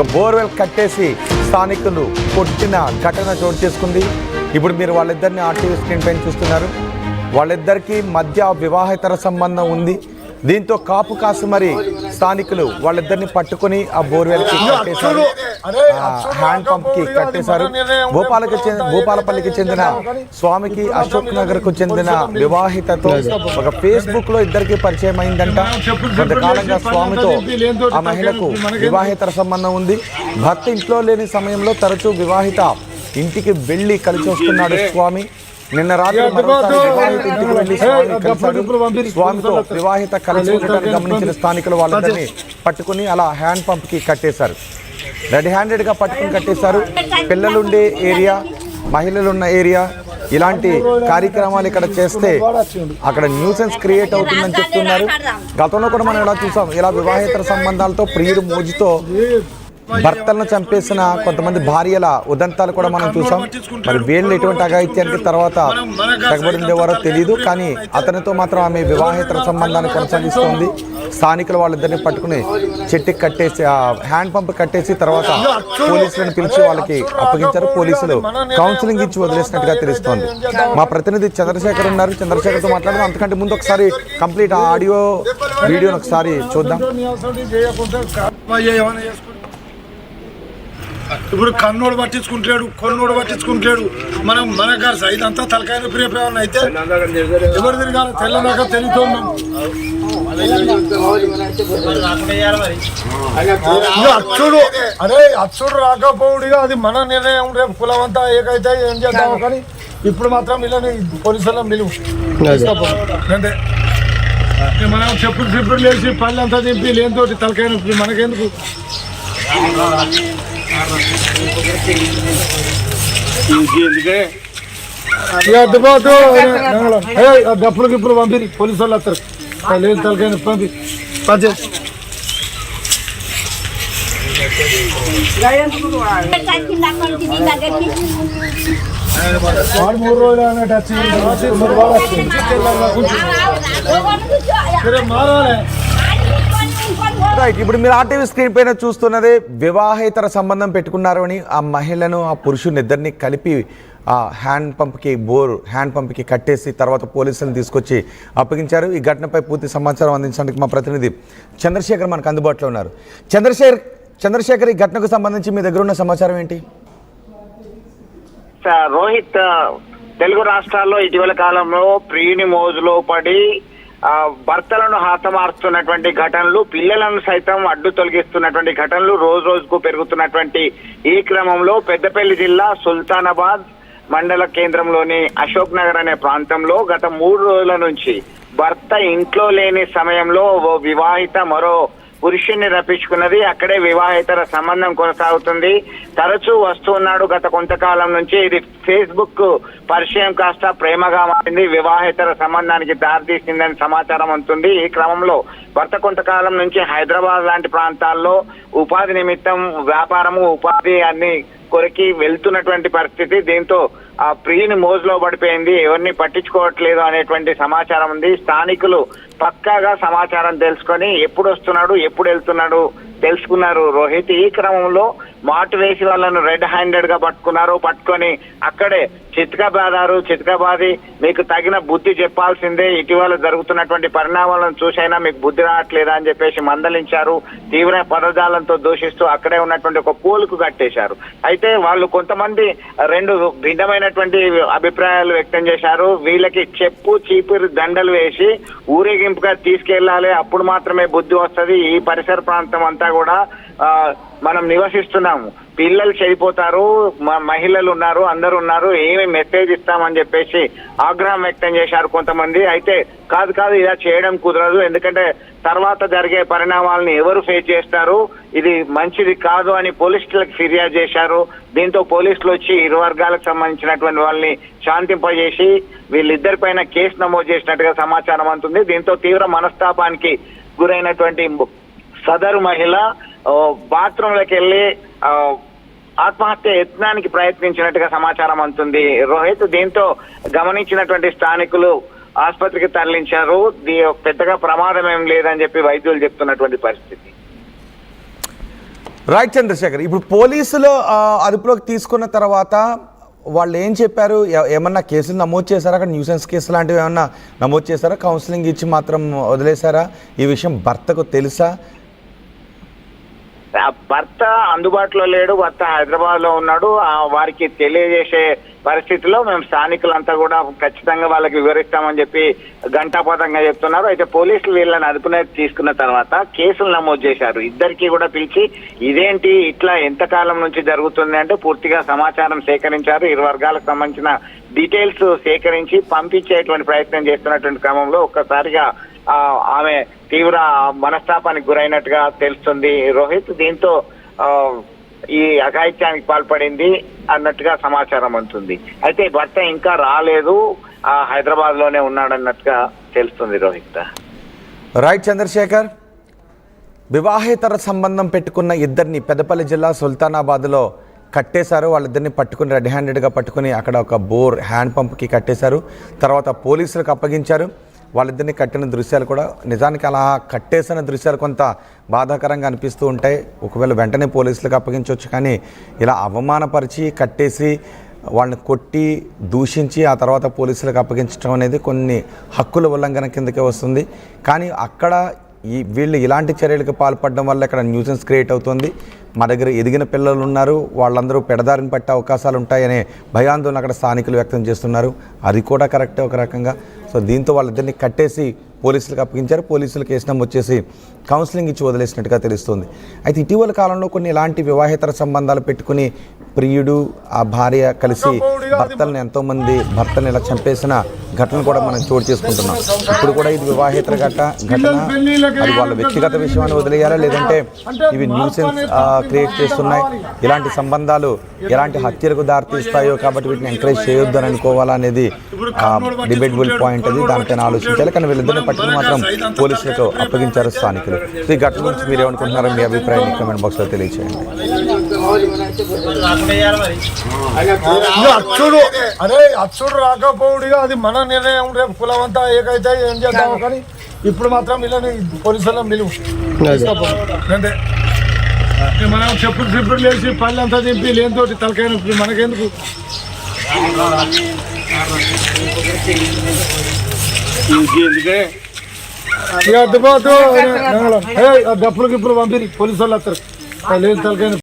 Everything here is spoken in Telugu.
ఒక బోర్వెల్ కట్టేసి స్థానికులు కొట్టిన ఘటన చోటు చేసుకుంది. ఇప్పుడు మీరు వాళ్ళిద్దరిని ఆర్టీవీ స్క్రీన్ పైన చూస్తున్నారు. వాళ్ళిద్దరికీ మధ్య వివాహేతర సంబంధం ఉంది. దీంతో కాపు కాసు మరి స్థానికులు వాళ్ళిద్దరిని పట్టుకుని ఆ బోర్వెల్కి కట్టేశారు, హ్యాండ్ పంప్కి కట్టేశారు. భూపాలపల్లికి చెందిన స్వామికి అశోక్ నగర్కు చెందిన వివాహితతో ఒక ఫేస్బుక్ లో ఇద్దరికి పరిచయం అయిందంట. కొంతకాలంగా స్వామితో ఆ మహిళకు వివాహేతర సంబంధం ఉంది. భర్త ఇంట్లో లేని సమయంలో తరచూ వివాహిత ఇంటికి వెళ్ళి కలిసి వస్తున్నాడు స్వామి. నిన్న రాత్రి మరోసారి వివాహిత ఇంటికి వెళ్లి స్వామిని కలిశాడు. స్వామితో వివాహిత కలిసి ఉండటాన్ని గమనించిన స్థానికులు వాళ్ళందరినీ పట్టుకుని అలా హ్యాండ్ పంప్ కి కట్టేశారు. రెడ్ హ్యాండెడ్ గా పట్టుకుని కట్టేశారు. పిల్లలుండే ఏరియా, మహిళలున్న ఏరియా, ఇలాంటి కార్యక్రమాలు ఇక్కడ చేస్తే అక్కడ న్యూసెన్స్ క్రియేట్ అవుతుందని చెప్తున్నారు. గతంలో కూడా మనం ఇలా చూసాం, ఇలా వివాహేతర సంబంధాలతో ప్రియుడు మోజుతో భర్తలను చంపేసిన కొంతమంది భార్యల ఉదంతాలు కూడా మనం చూసాం. మరి వీళ్ళు ఎటువంటి అఘాయిత్యానికి తర్వాత తెగబడిందేవారో తెలియదు, కానీ అతనితో మాత్రం ఆమె వివాహేతర సంబంధాన్ని కొనసాగిస్తోంది. స్థానికులు వాళ్ళిద్దరిని పట్టుకుని చెట్టుకి కట్టేసి హ్యాండ్ పంప్ కట్టేసి తర్వాత పోలీసులను పిలిచి వాళ్ళకి అప్పగించారు. పోలీసులు కౌన్సిలింగ్ ఇచ్చి వదిలేసినట్టుగా తెలుస్తోంది. మా ప్రతినిధి చంద్రశేఖర్ ఉన్నారు, చంద్రశేఖర్తో మాట్లాడదాం. అంతకంటే ముందు ఒకసారి కంప్లీట్ ఆడియో వీడియోని ఒకసారి చూద్దాం. ఇప్పుడు కన్నోడు పట్టించుకుంటాడు, కొన్నోడు పట్టించుకుంటాడు. మనం మన గారు ఇదంతా తలకాయలు ప్రియప్రేమణ అయితే ఎవరు తిరగాలి తెల్లదాకా తెలుగుతున్నాం. అచ్చుడు అరే అచ్చుడు రాకపోవుడిగా అది మన నిర్ణయం. రేపు కులం అంతా ఏకైతే ఏం చేద్దాము, కానీ ఇప్పుడు మాత్రం వీళ్ళని పోలీసులను నిలువు అంటే మనం చెప్పుడు లేచి పళ్ళు అంతా దింపి లేనితోటి తలకాయ నొప్పి మనకెందుకు. గప్పుడు గిప్పుడు పంపి పోలీసు వాళ్ళు వస్తారు. లేదు తలకాయ పంపి పంచాయతీ వాడు 3 రోజులు అన్నట్టు వచ్చి మారాలి. రైట్, ఇప్పుడు మీరు ఆర్టీవీ స్క్రీన్ పైన చూస్తున్నదే వివాహేతర సంబంధం పెట్టుకున్నారు అని ఆ మహిళను ఆ పురుషుని ఇద్దరిని కలిపి ఆ హ్యాండ్ పంప్కి కట్టేసి తర్వాత పోలీసులను తీసుకొచ్చి అప్పగించారు. ఈ ఘటనపై పూర్తి సమాచారం అందించడానికి మా ప్రతినిధి చంద్రశేఖర్ మనకు అందుబాటులో ఉన్నారు. చంద్రశేఖర్, ఈ ఘటనకు సంబంధించి మీ దగ్గర ఉన్న సమాచారం ఏంటి? రోహిత్, తెలుగు రాష్ట్రాల్లో ఇటీవల కాలంలో ప్రియుని మోజులో పడి భర్తలను హతమారుస్తున్నటువంటి ఘటనలు, పిల్లలను సైతం అడ్డు తొలగిస్తున్నటువంటి ఘటనలు రోజు రోజుకు పెరుగుతున్నటువంటి ఈ క్రమంలో పెద్దపల్లి జిల్లా సుల్తానాబాద్ మండల కేంద్రంలోని అశోక్ నగర్ అనే ప్రాంతంలో గత 3 రోజుల నుంచి భర్త ఇంట్లో లేని సమయంలో ఓ వివాహిత మరో పురుషుణ్ణి రప్పించుకున్నది. అక్కడే వివాహేతర సంబంధం కొనసాగుతుంది. తరచూ వస్తూ ఉన్నాడు గత కొంతకాలం నుంచి. ఇది ఫేస్బుక్ పరిచయం కాస్త ప్రేమగా మారింది, వివాహేతర సంబంధానికి దారితీసిందని సమాచారం అందుతుంది. ఈ క్రమంలో భర్త కొంతకాలం నుంచి హైదరాబాద్ లాంటి ప్రాంతాల్లో ఉపాధి నిమిత్తం వ్యాపారము, ఉపాధి అన్ని కొరికి వెళ్తున్నటువంటి పరిస్థితి. దీంతో ఆ ప్రియుని మోజులో పడిపోయింది, ఎవరిని పట్టించుకోవట్లేదు అనేటువంటి సమాచారం ఉంది. స్థానికులు పక్కాగా సమాచారం తెలుసుకొని ఎప్పుడు వస్తున్నాడు, ఎప్పుడు వెళ్తున్నాడు తెలుసుకున్నారు రోహిత్. ఈ క్రమంలో వేసి వాళ్ళను రెడ్ హ్యాండెడ్ గా పట్టుకొని అక్కడే చితకబాది మీకు తగిన బుద్ధి చెప్పాల్సిందే, ఇటీవల జరుగుతున్నటువంటి పరిణామాలను చూసైనా మీకు బుద్ధి రావట్లేదా అని చెప్పేసి మందలించారు. తీవ్ర పదజాలంతో దూషిస్తూ అక్కడే ఉన్నటువంటి ఒక పూలుకు కట్టేశారు. అయితే వాళ్ళు కొంతమంది 2 భిన్నమైనటువంటి అభిప్రాయాలు వ్యక్తం చేశారు. వీళ్ళకి చెప్పు చీపురు దండలు వేసి ఊరేగింపుగా తీసుకెళ్లాలి, అప్పుడు మాత్రమే బుద్ధి వస్తుంది. ఈ పరిసర ప్రాంతం అంతా కూడా మనం నివసిస్తున్నాము, పిల్లలు చనిపోతారు, మహిళలు ఉన్నారు, అందరు ఉన్నారు, ఏమి మెసేజ్ ఇస్తామని చెప్పేసి ఆగ్రహం వ్యక్తం చేశారు కొంతమంది. అయితే కాదు ఇలా చేయడం కుదరదు, ఎందుకంటే తర్వాత జరిగే పరిణామాలను ఎవరు ఫేస్ చేస్తారు, ఇది మంచిది కాదు అని పోలీసులకు ఫిర్యాదు చేశారు. దీంతో పోలీసులు వచ్చి 2 వర్గాలకు సంబంధించినటువంటి వాళ్ళని శాంతింపజేసి వీళ్ళిద్దరిపైన కేసు నమోదు చేసినట్టుగా సమాచారం అందుతుంది. దీంతో తీవ్ర మనస్తాపానికి గురైనటువంటి సదరు మహిళ బాత్రూంలోకి వెళ్ళి ఆత్మహత్య యత్నానికి ప్రయత్నించినట్టుగా సమాచారం అందుతుంది రోహిత్. దీంతో గమనించినటువంటి స్థానికులు ఆసుపత్రికి తరలించారు. పెద్దగా ప్రమాదం ఏం లేదని చెప్పి వైద్యులు చెప్తున్నటువంటి పరిస్థితి. రైట్ చంద్రశేఖర్, ఇప్పుడు పోలీసులు అదుపులోకి తీసుకున్న తర్వాత వాళ్ళు ఏం చెప్పారు? ఏమన్నా కేసులు నమోదు చేశారా? అక్కడ న్యూసెన్స్ కేసు లాంటివి ఏమన్నా నమోదు చేశారా? కౌన్సిలింగ్ ఇచ్చి మాత్రం వదిలేశారా? ఈ విషయం భర్తకు తెలుసా? భర్త అందుబాటులో లేడు, భర్త హైదరాబాద్ లో ఉన్నాడు. వారికి తెలియజేసే పరిస్థితిలో మేము స్థానికులంతా కూడా ఖచ్చితంగా వాళ్ళకి వివరిస్తామని చెప్పి ఘంటాపథంగా చెప్తున్నారు. అయితే పోలీసులు వీళ్ళని అదుపులోకి తీసుకున్న తర్వాత కేసులు నమోదు చేశారు. ఇద్దరికి కూడా పిలిచి ఇదేంటి ఇట్లా ఎంతకాలం నుంచి జరుగుతుంది అంటే పూర్తిగా సమాచారం సేకరించారు. ఇరు వర్గాలకు సంబంధించిన డీటెయిల్స్ సేకరించి పంపించేటువంటి ప్రయత్నం చేస్తున్నటువంటి క్రమంలో ఒక్కసారిగా ఆమె తీవ్ర మనస్తాపానికి గురైనట్టుగా తెలుస్తుంది రోహిత్. దీంతో ఈ అఘాయిత్యానికి పాల్పడింది అన్నట్టుగా సమాచారం అందుతుంది. అయితే భర్త ఇంకా రాలేదు, హైదరాబాద్ లోనే ఉన్నాడన్నట్టుగా తెలుస్తుంది రోహిత్. రైట్ చంద్రశేఖర్, వివాహేతర సంబంధం పెట్టుకున్న ఇద్దరిని పెద్దపల్లి జిల్లా సుల్తానాబాద్లో కట్టేశారు. వాళ్ళిద్దరిని పట్టుకుని రెడ్ హ్యాండెడ్గా పట్టుకుని అక్కడ ఒక బోర్ హ్యాండ్ పంప్కి కట్టేశారు. తర్వాత పోలీసులకు అప్పగించారు. వాళ్ళిద్దరిని కట్టిన దృశ్యాలు కూడా నిజానికి అలా కట్టేసిన దృశ్యాలు కొంత బాధాకరంగా అనిపిస్తూ ఉంటాయి. ఒకవేళ వెంటనే పోలీసులకు అప్పగించవచ్చు, కానీ ఇలా అవమానపరిచి కట్టేసి వాళ్ళని కొట్టి దూషించి ఆ తర్వాత పోలీసులకు అప్పగించడం అనేది కొన్ని హక్కుల ఉల్లంఘన కిందకే వస్తుంది. కానీ అక్కడ వీళ్ళు ఇలాంటి చర్యలకు పాల్పడడం వల్ల ఇక్కడ న్యూసెన్స్ క్రియేట్ అవుతుంది. మా దగ్గర ఎదిగిన పిల్లలు ఉన్నారు, వాళ్ళందరూ పెడదారిని పట్టే అవకాశాలు ఉంటాయనే భయాందోళన అక్కడ స్థానికులు వ్యక్తం చేస్తున్నారు. అది కూడా కరెక్టే ఒక రకంగా. సో దీంతో వాళ్ళిద్దరిని కట్టేసి పోలీసులకు అప్పగించారు. పోలీసులు కేసు నమోదు చేసి కౌన్సిలింగ్ ఇచ్చి వదిలేసినట్టుగా తెలుస్తుంది. అయితే ఇటీవల కాలంలో కొన్ని ఇలాంటి వివాహేతర సంబంధాలు పెట్టుకుని ప్రియుడు ఆ భార్య కలిసి భర్తలను ఎంతోమంది భర్తను ఇలా చంపేసిన ఘటనలు కూడా మనం చోటు చేసుకుంటున్నాం. ఇప్పుడు కూడా ఇది వివాహేతర ఘటన. అది వాళ్ళ వ్యక్తిగత విషయాన్ని వదిలేయాలా, లేదంటే ఇవి న్యూసెన్స్ క్రియేట్ చేస్తున్నాయి, ఇలాంటి సంబంధాలు ఎలాంటి హత్యలకు దారితీస్తాయో కాబట్టి వీటిని ఎంకరేజ్ చేయొద్దు అని అనుకోవాలా అనేది డిబేటబుల్ పాయింట్. అది దానిపైన ఆలోచించాలి. కానీ వీళ్ళిద్దరిని పట్టుకుని మాత్రం పోలీసులకు అప్పగించారు స్థానికులు. ఈ ఘటన గురించి మీరు ఏమనుకుంటున్నారో మీ అభిప్రాయాన్ని కామెంట్ బాక్స్లో తెలియజేయండి. అచ్చుడు రాకపోవుడిగా అది మన నిర్ణయం. రేపు కులం అంతా ఏకైతే ఏం చేద్దాము, కానీ ఇప్పుడు మాత్రం వీళ్ళని పోలీసులను నిలువు అంతే. మనం చెప్పుడు లేచి పళ్ళంతా దింపి లేనితోటి తలకైన మనకెందుకు డబ్బులు గిప్పులు పంపి పోలీసు వాళ్ళు వస్తారు లేని తలకైన